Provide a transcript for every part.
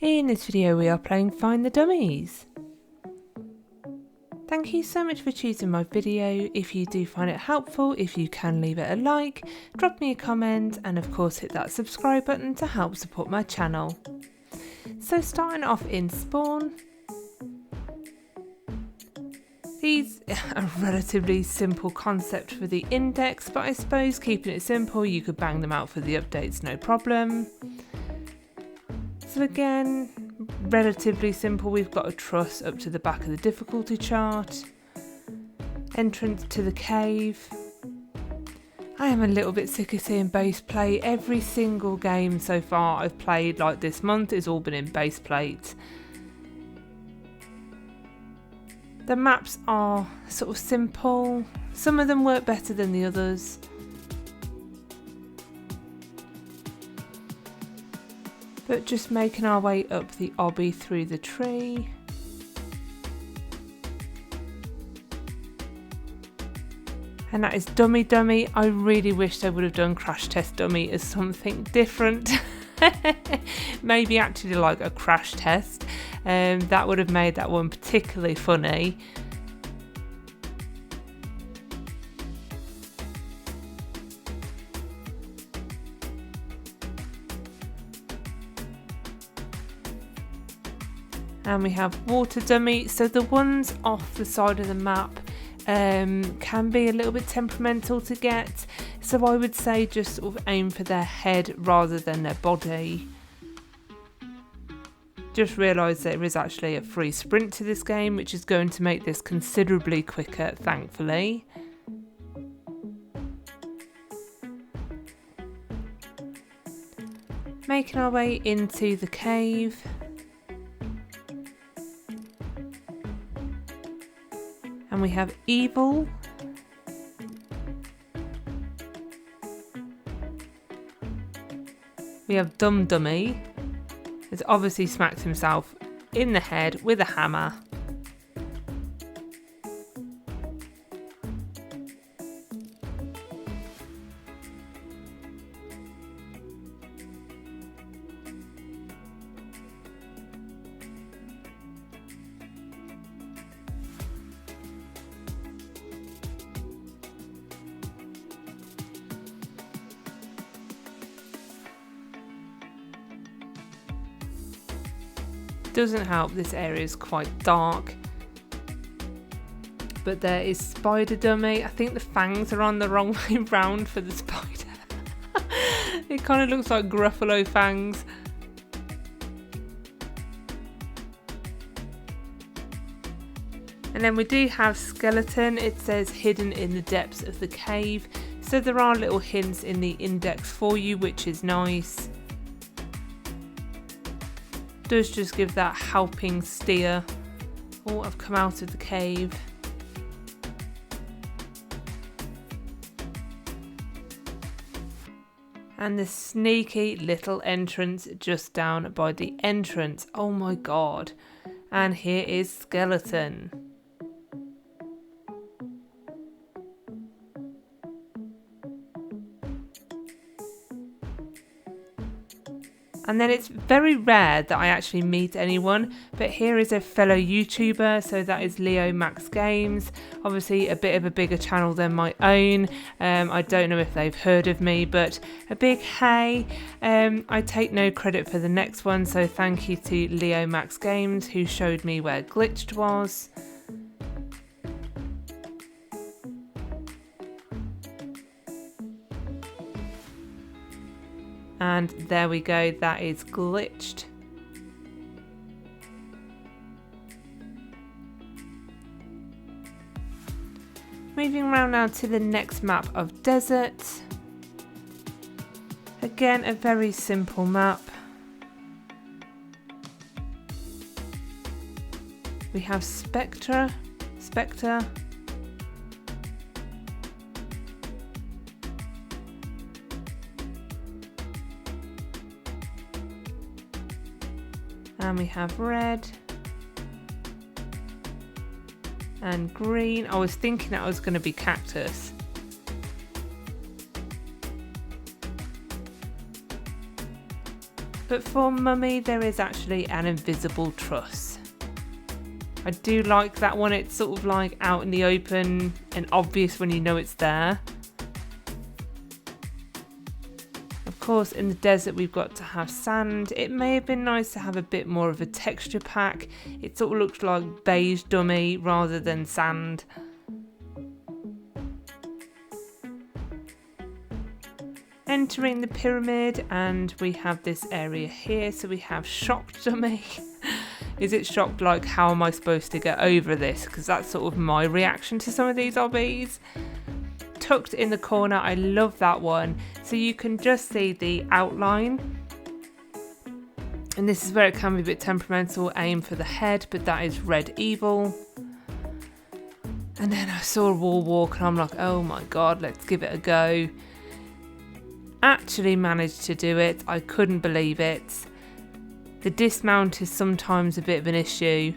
In this video we are playing Find the Dummies. Thank you so much for choosing my video. If you do find it helpful, if you can leave it a like, drop me a comment and of course hit that subscribe button to help support my channel. So starting off in spawn, these are a relatively simple concept for the index, but I suppose keeping it simple you could bang them out for the updates no problem. So again, relatively simple. We've got a truss up to the back of the difficulty chart. Entrance to the cave. I am a little bit sick of seeing base plate. Every single game so far I've played like this month has all been in base plate. The maps are sort of simple. Some of them work better than the others. But just making our way up the obby through the tree. And that is Dummy Dummy. I really wish they would have done Crash Test Dummy as something different. Maybe actually like a crash test. That would have made that one particularly funny. And we have water dummy. So the ones off the side of the map can be a little bit temperamental to get. So I would say just sort of aim for their head rather than their body. Just realise there is actually a free sprint to this game, which is going to make this considerably quicker, thankfully. Making our way into the cave. And we have evil. We have Dum Dummy. He's obviously smacked himself in the head with a hammer. Doesn't help, this area is quite dark. But there is Spider Dummy. I think the fangs are on the wrong way round for the spider. It kind of looks like Gruffalo fangs. And then we do have Skeleton. It says hidden in the depths of the cave. So there are little hints in the index for you, which is nice. Does just give that helping steer. Oh, I've come out of the cave. And the sneaky little entrance just down by the entrance. Oh my god. And here is Skeleton. And then it's very rare that I actually meet anyone, but here is a fellow YouTuber, so that is LeoMaxGames, obviously a bit of a bigger channel than my own. I don't know if they've heard of me, but a big hey. I take no credit for the next one, so thank you to LeoMaxGames who showed me where glitched was. And there we go, that is glitched. Moving around now to the next map of desert. Again, a very simple map. We have spectre. And we have red and green. I was thinking that was going to be cactus. But for Mummy, there is actually an invisible truss. I do like that one. It's sort of like out in the open and obvious when you know it's there. Of course, in the desert we've got to have sand. It may have been nice to have a bit more of a texture pack. It sort of looks like beige dummy rather than sand. Entering the pyramid, and we have this area here. So we have shocked dummy. Is it shocked like, how am I supposed to get over this? Because that's sort of my reaction to some of these obbies. Tucked in the corner, I love that one. So you can just see the outline. And this is where it can be a bit temperamental. Aim for the head, but that is red evil. And then I saw a wall walk and I'm like, oh my god, let's give it a go. Actually managed to do it. I couldn't believe it. The dismount is sometimes a bit of an issue.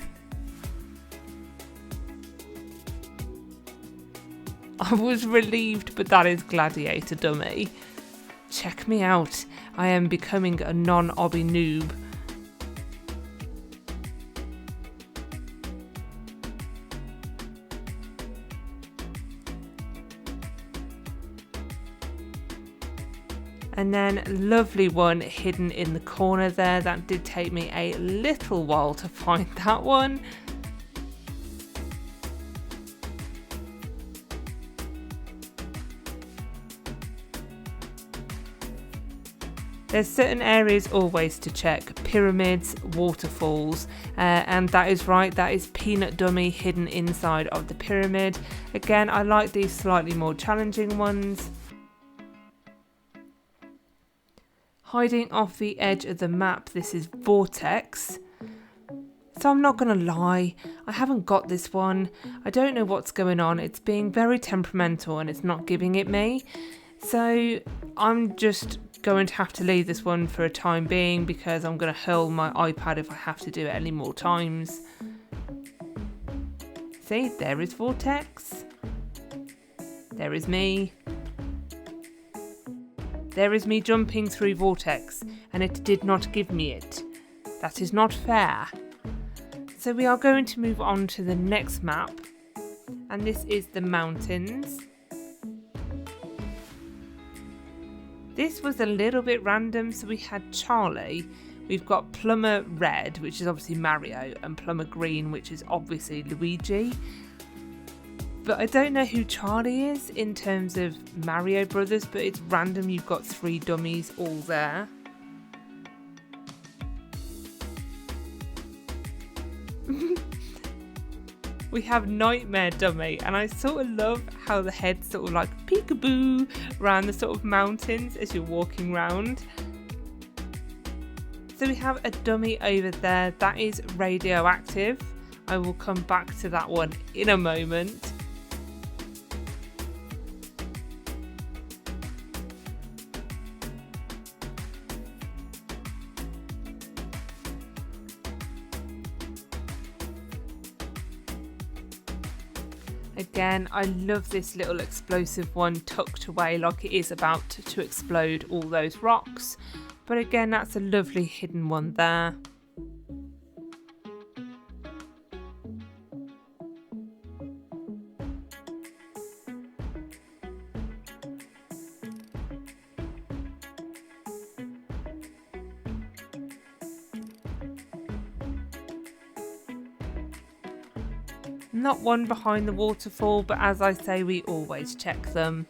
I was relieved, but that is gladiator dummy. Check me out. I am becoming a non-obby noob. And then lovely one hidden in the corner there. That did take me a little while to find that one. There's certain areas always to check. Pyramids, waterfalls, and that is right, that is peanut dummy hidden inside of the pyramid. Again, I like these slightly more challenging ones. Hiding off the edge of the map, this is vortex. So I'm not going to lie, I haven't got this one. I don't know what's going on. It's being very temperamental and it's not giving it me. So I'm just going to have to leave this one for a time being, because I'm going to hurl my iPad if I have to do it any more times. See, there is vortex. There is me. There is me jumping through vortex, and it did not give me it. That is not fair. So we are going to move on to the next map, and this is the mountains. This was a little bit random. So we had Charlie, we've got plumber red, which is obviously Mario, and plumber green, which is obviously Luigi. But I don't know who Charlie is in terms of Mario Brothers, but it's random. You've got 3 dummies all there. We have Nightmare Dummy, and I sort of love how the head's sort of like peekaboo around the sort of mountains as you're walking around. So we have a dummy over there, that is radioactive. I will come back to that one in a moment. Again, I love this little explosive one tucked away like it is about to explode all those rocks. But again, that's a lovely hidden one there. Not one behind the waterfall, but as I say, we always check them.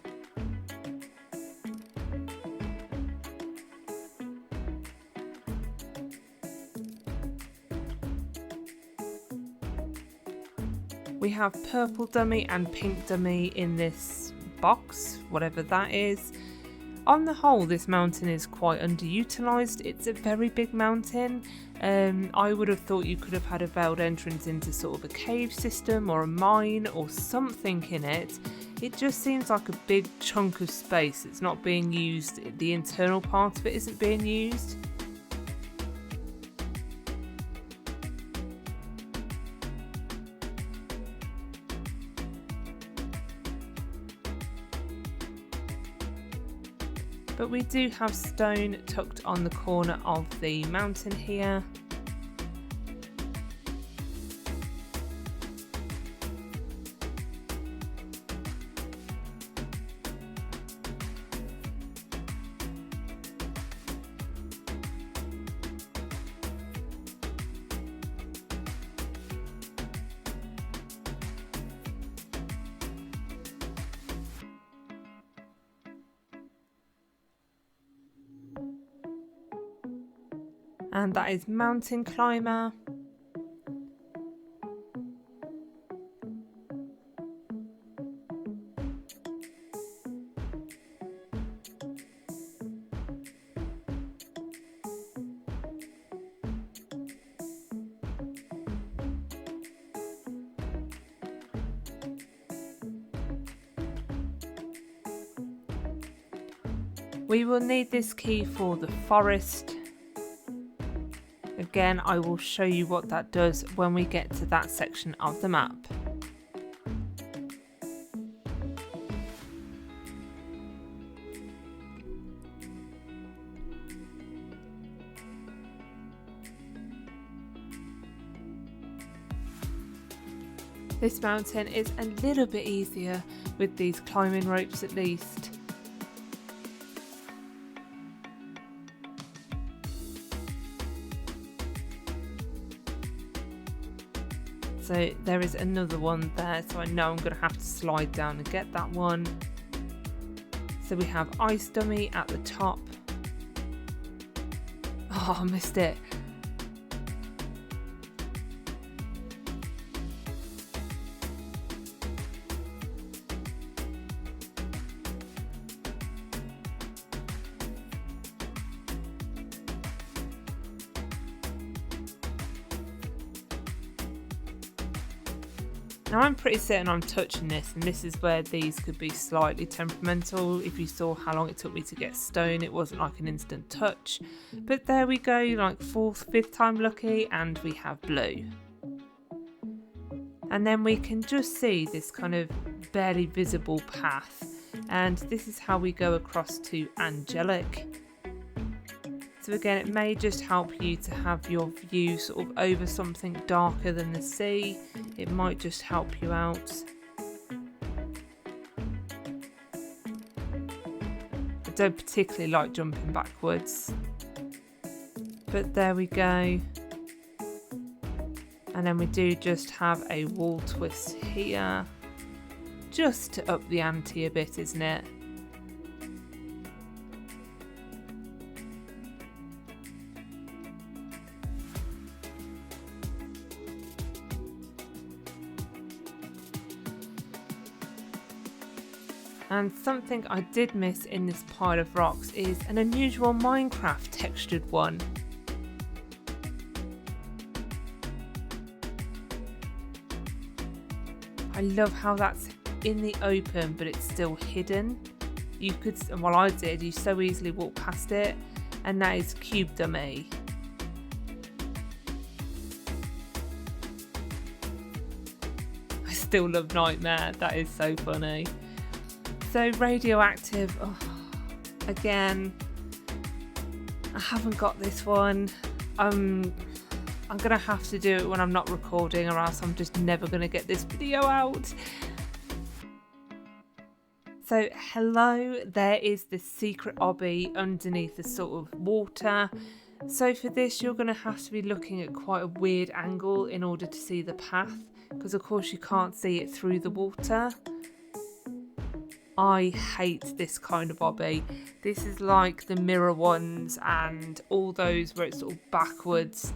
We have purple dummy and pink dummy in this box, whatever that is. On the whole, this mountain is quite underutilised. It's a very big mountain. I would have thought you could have had a veiled entrance into sort of a cave system or a mine or something in it. It just seems like a big chunk of space that's not being used. The internal part of it isn't being used. But we do have stone tucked on the corner of the mountain here. And that is mountain climber. We will need this key for the forest. Again, I will show you what that does when we get to that section of the map. This mountain is a little bit easier with these climbing ropes at least. So there is another one there, so I know I'm going to have to slide down and get that one. So we have ice dummy at the top. Oh, I missed it. Now I'm pretty certain I'm touching this, and this is where these could be slightly temperamental. If you saw how long it took me to get stone, it wasn't like an instant touch. But there we go, like 4th, 5th time lucky, and we have blue. And then we can just see this kind of barely visible path, and this is how we go across to angelic. So again, it may just help you to have your view sort of over something darker than the sea. It might just help you out. I don't particularly like jumping backwards. But there we go. And then we do just have a wall twist here. Just to up the ante a bit, isn't it? And something I did miss in this pile of rocks is an unusual Minecraft textured one. I love how that's in the open but it's still hidden. You could, well I did, you so easily walk past it, and that is Cube Dummy. I still love Nightmare, that is so funny. So radioactive, oh, again, I haven't got this one. I'm gonna have to do it when I'm not recording, or else I'm just never gonna get this video out. So hello, there is the secret obby underneath the sort of water. So for this, you're gonna have to be looking at quite a weird angle in order to see the path, because of course you can't see it through the water. I hate this kind of obby. This is like the mirror ones and all those where it's sort of backwards.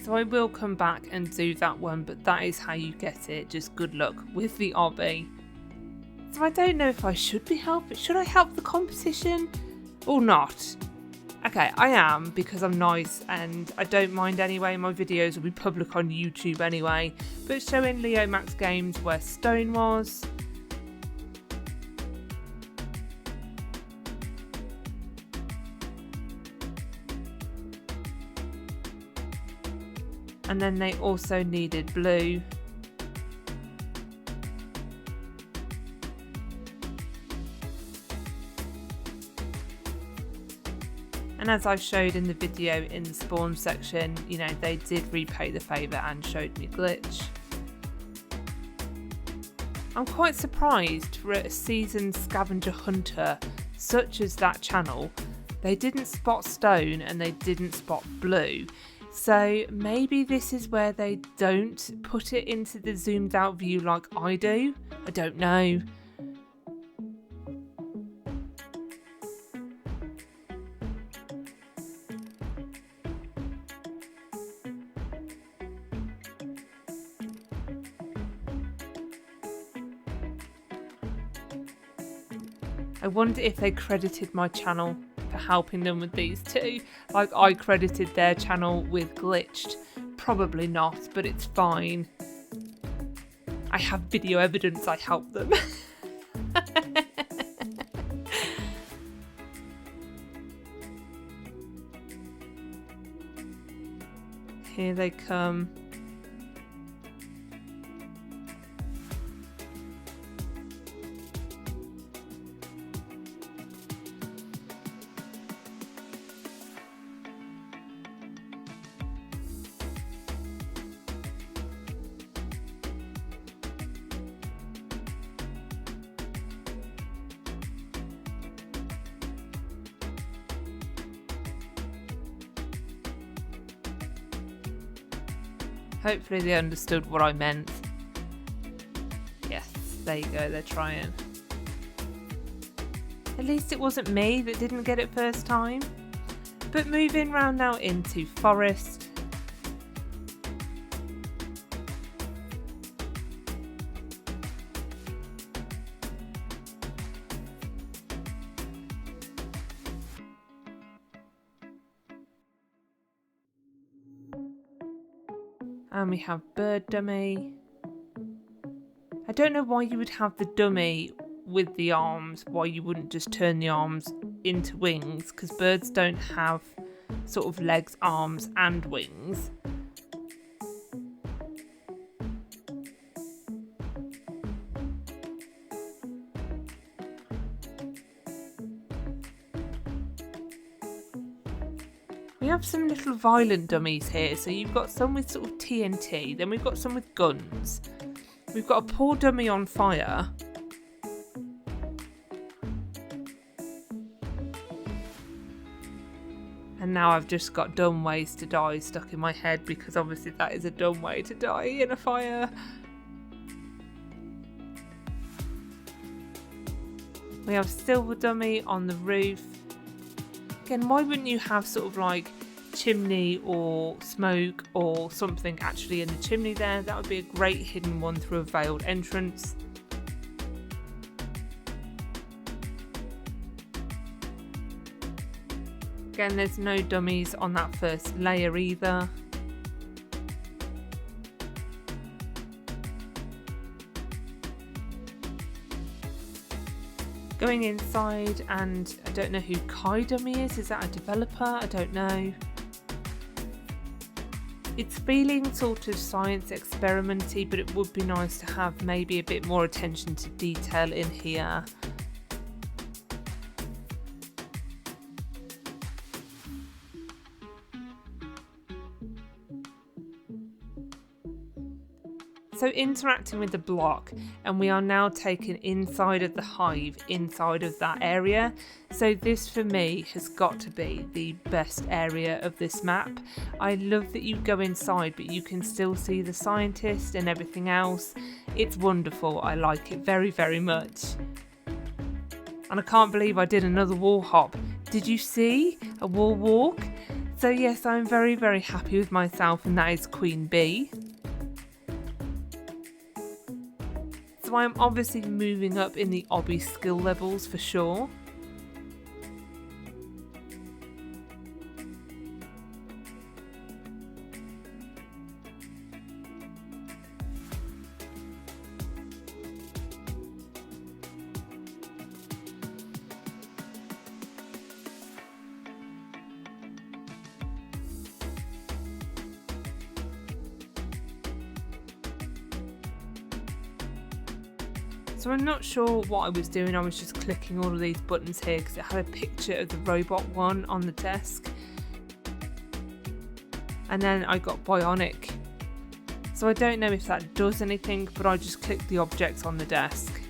So I will come back and do that one, but that is how you get it. Just good luck with the obby. So I don't know if I should be helping. Should I help the competition or not? Okay, I am, because I'm nice and I don't mind anyway. My videos will be public on YouTube anyway. But showing LeoMaxGames where stone was. And then they also needed blue. And as I showed in the video in the spawn section, you know, they did repay the favour and showed me glitch. I'm quite surprised for a seasoned scavenger hunter such as that channel, they didn't spot stone and they didn't spot blue. So maybe this is where they don't put it into the zoomed out view like I do. I don't know. I wonder if they credited my channel for helping them with these two, like I credited their channel with glitched. Probably not, but it's fine. I have video evidence I helped them. Here they come. Hopefully they understood what I meant. Yes, there you go, they're trying. At least it wasn't me that didn't get it first time. But moving round now into forest. And we have bird dummy. I don't know why you would have the dummy with the arms, why you wouldn't just turn the arms into wings, because birds don't have sort of legs, arms and wings. We have some little violent dummies here. So you've got some with sort of TNT, then we've got some with guns. We've got a poor dummy on fire. And now I've just got dumb ways to die stuck in my head, because obviously that is a dumb way to die in a fire. We have silver dummy on the roof. Again, why wouldn't you have sort of like chimney or smoke or something actually in the chimney there? That would be a great hidden one through a veiled entrance. Again, there's no dummies on that first layer either. Going inside, and I don't know who Kai Dummy is that a developer? I don't know. It's feeling sort of science experimenty, but it would be nice to have maybe a bit more attention to detail in here. So interacting with the block, and we are now taken inside of the hive, inside of that area. So this for me has got to be the best area of this map. I love that you go inside but you can still see the scientist and everything else. It's wonderful. I like it very, very much. And I can't believe I did another wall hop. Did you see a wall walk? So yes, I'm very, very happy with myself, and that is Queen Bee. So I'm obviously moving up in the obby skill levels for sure. So I'm not sure what I was doing. I was just clicking all of these buttons here because it had a picture of the robot one on the desk. And then I got bionic. So I don't know if that does anything, but I just clicked the objects on the desk.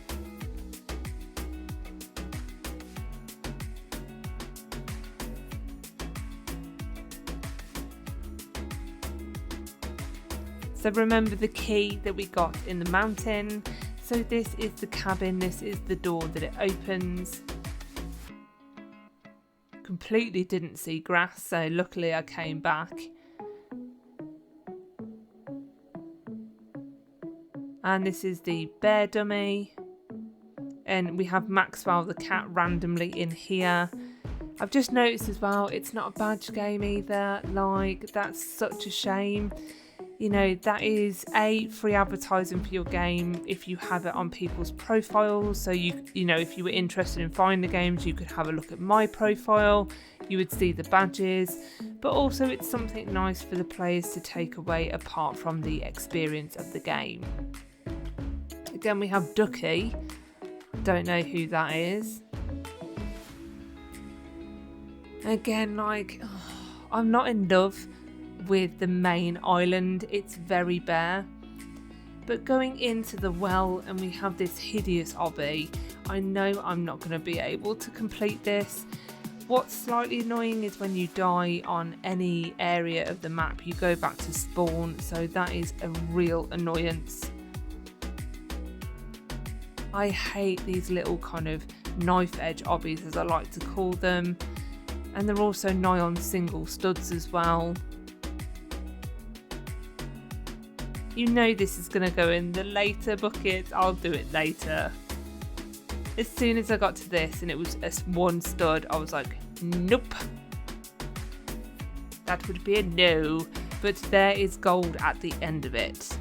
So remember the key that we got in the mountain. So this is the cabin, this is the door that it opens. Completely didn't see grass, so luckily I came back. And this is the bear dummy. And we have Maxwell the cat randomly in here. I've just noticed as well, it's not a badge game either. Like, that's such a shame. You know, that is free advertising for your game if you have it on people's profiles. So you know, if you were interested in finding the games, you could have a look at my profile. You would see the badges, but also it's something nice for the players to take away apart from the experience of the game. Again, we have Ducky. Don't know who that is. Again, like, I'm not in love with the main island. It's very bare. But going into the well and we have this hideous obby, I know I'm not going to be able to complete this. What's slightly annoying is when you die on any area of the map, you go back to spawn, so that is a real annoyance. I hate these little kind of knife edge obbies, as I like to call them, and they're also nigh on single studs as well. You know this is going to go in the later bucket. I'll do it later. As soon as I got to this and it was one stud, I was like, nope. That would be a no. But there is gold at the end of it.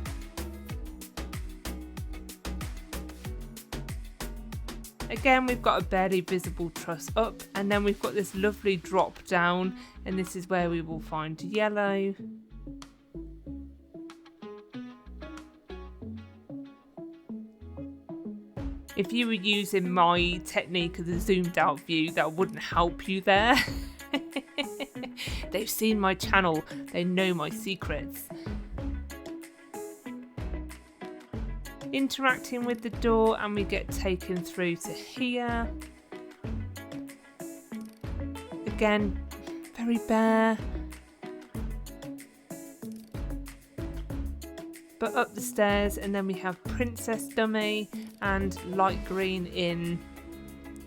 Again, we've got a barely visible truss up, and then we've got this lovely drop down, and this is where we will find yellow. If you were using my technique of the zoomed out view, that wouldn't help you there. They've seen my channel, they know my secrets. Interacting with the door and we get taken through to here. Again, very bare. But up the stairs, and then we have Princess Dummy and light green in,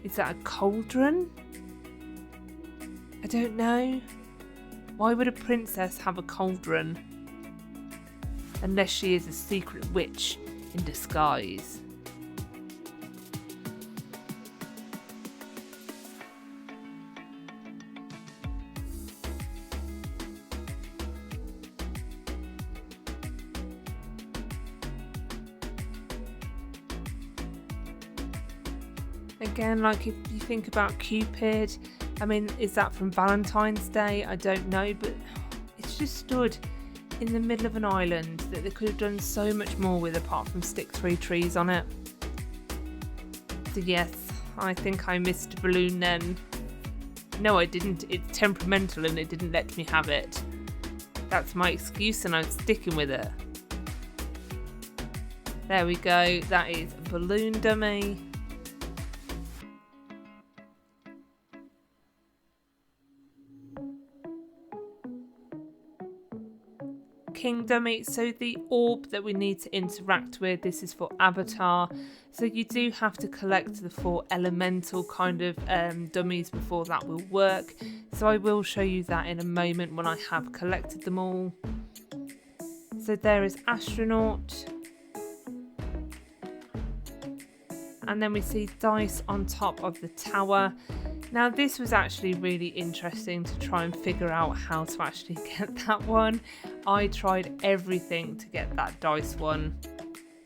is that a cauldron? I don't know. Why would a princess have a cauldron? Unless she is a secret witch in disguise. Again, like if you think about Cupid, I mean, is that from Valentine's Day? I don't know, but it's just stood in the middle of an island that they could have done so much more with apart from stick 3 trees on it. So yes, I think I missed a balloon then. No, I didn't. It's temperamental and it didn't let me have it. That's my excuse and I'm sticking with it. There we go. That is a balloon dummy. King dummy. So the orb that we need to interact with, this is for avatar, so you do have to collect the 4 elemental kind of dummies before that will work, so I will show you that in a moment when I have collected them all. So there is astronaut, and then we see dice on top of the tower. Now this was actually really interesting to try and figure out how to actually get that one. I tried everything to get that dice one.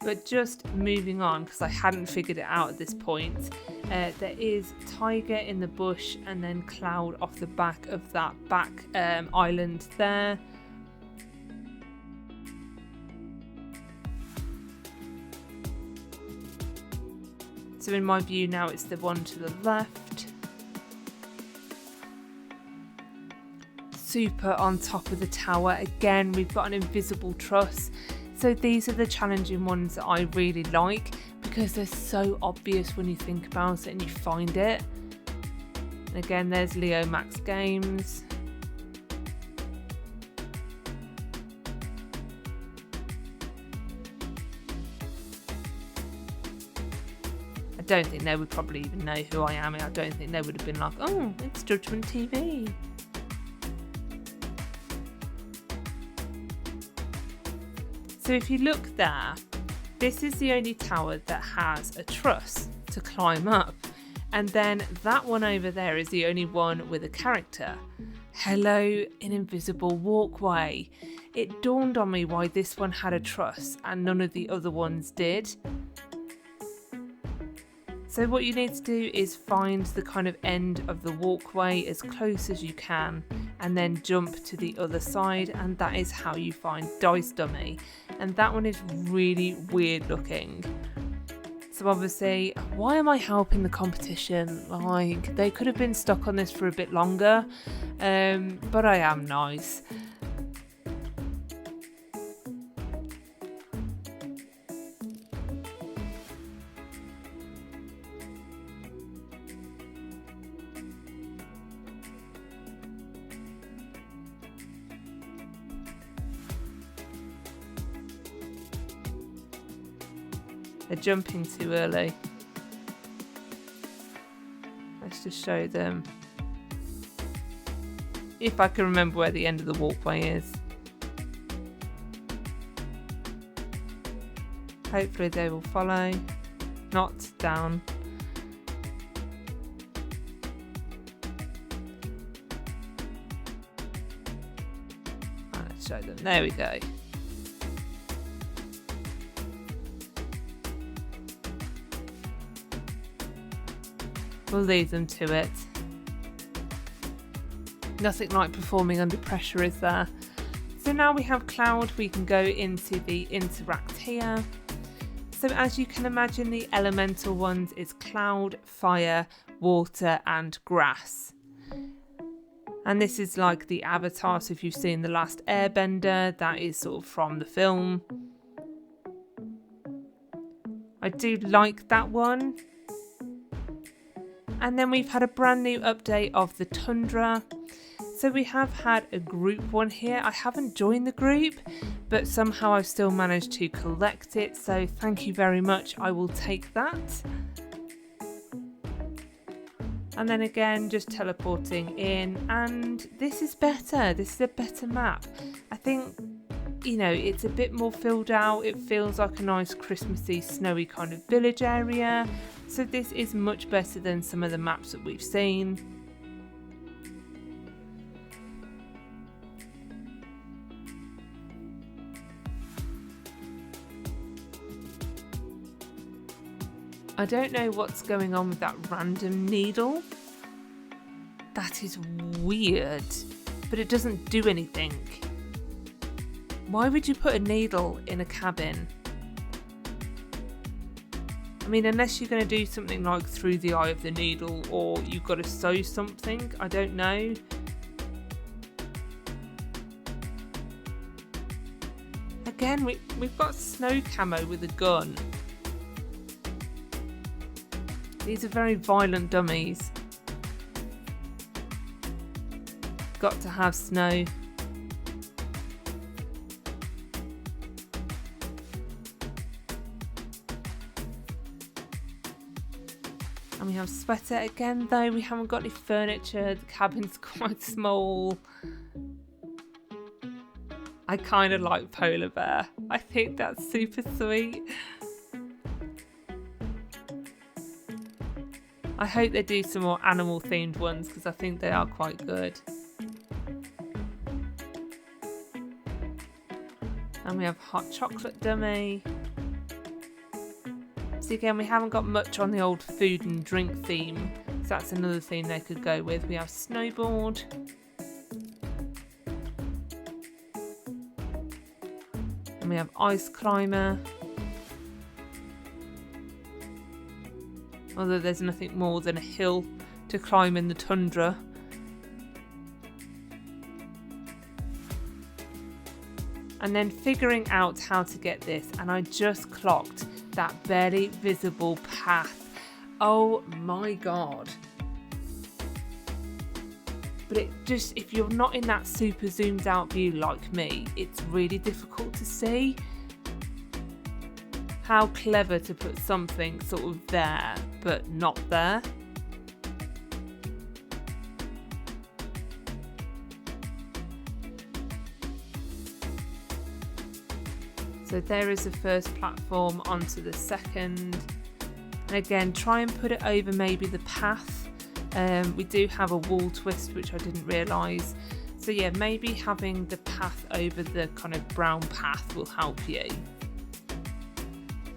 But just moving on, because I hadn't figured it out at this point, there is tiger in the bush and then cloud off the back of that back island there. So in my view now it's the one to the left. Super on top of the tower. Again, we've got an invisible truss. So these are the challenging ones that I really like because they're so obvious when you think about it and you find it. And again, there's LeoMaxGames. I don't think they would probably even know who I am. I don't think they would have been like, oh, it's JudgementTV. So if you look there, this is the only tower that has a truss to climb up. And then that one over there is the only one with a character. Hello, an invisible walkway. It dawned on me why this one had a truss and none of the other ones did. So what you need to do is find the kind of end of the walkway as close as you can and then jump to the other side, and that is how you find Dice Dummy. And that one is really weird looking. So obviously, why am I helping the competition? Like, they could have been stuck on this for a bit longer, but I am nice. They're jumping too early. Let's just show them. If I can remember where the end of the walkway is. Hopefully they will follow. Not down. Let's show them. There we go. We'll leave them to it. Nothing like performing under pressure, is there? So now we have cloud, we can go into the interact here. So as you can imagine, the elemental ones is cloud, fire, water and grass. And this is like the avatar, so if you've seen The Last Airbender, that is sort of from the film. I do like that one. And then we've had a brand new update of the Tundra. So we have had a group one here. I haven't joined the group, but somehow I've still managed to collect it. So thank you very much. I will take that. And then again, just teleporting in. And this is better. This is a better map. I think, you know, it's a bit more filled out. It feels like a nice Christmassy, snowy kind of village area. So this is much better than some of the maps that we've seen. I don't know what's going on with that random needle. That is weird, but it doesn't do anything. Why would you put a needle in a cabin? I mean, unless you're going to do something like through the eye of the needle, or you've got to sew something, I don't know. Again, we've got snow camo with a gun. These are very violent dummies. Got to have snow. And we have sweater again, though we haven't got any furniture. The cabin's quite small. I kind of like polar bear. I think that's super sweet. I hope they do some more animal themed ones because I think they are quite good. And we have hot chocolate dummy. So again, we haven't got much on the old food and drink theme. So that's another theme they could go with. We have snowboard. And we have ice climber. although there's nothing more than a hill to climb in the tundra. And then figuring out how to get this, and I just clocked that barely visible path. Oh my god. But it just, if you're not in that super zoomed out view like me, it's really difficult to see. How clever to put something sort of there, but not there. So there is the first platform onto the second. And again, try and put it over maybe the path. We do have a wall twist, which I didn't realise. So yeah, maybe having the path over the kind of brown path will help you.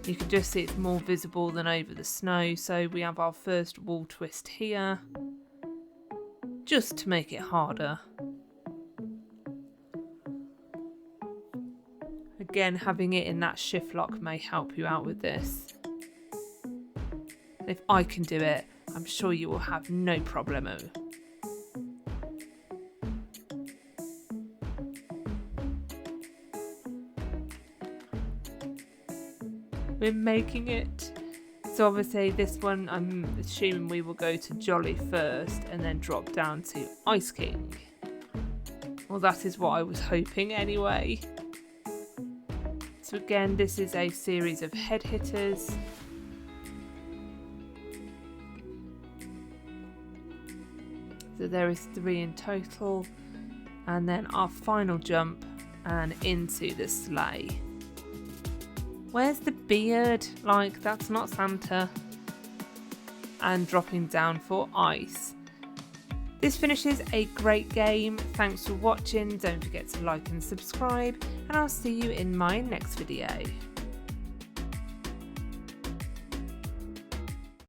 You can just see it's more visible than over the snow. So we have our first wall twist here, just to make it harder. Again, having it in that shift lock may help you out with this. If I can do it, I'm sure you will have no problemo. We're making it. So obviously this one, I'm assuming we will go to Jolly first and then drop down to Ice King. Well, that is what I was hoping anyway. So again, this is a series of head hitters. So there is 3 in total. And then our final jump and into the sleigh. Where's the beard? Like, that's not Santa. And dropping down for ice. This finishes a great game. Thanks for watching. Don't forget to like and subscribe. And I'll see you in my next video.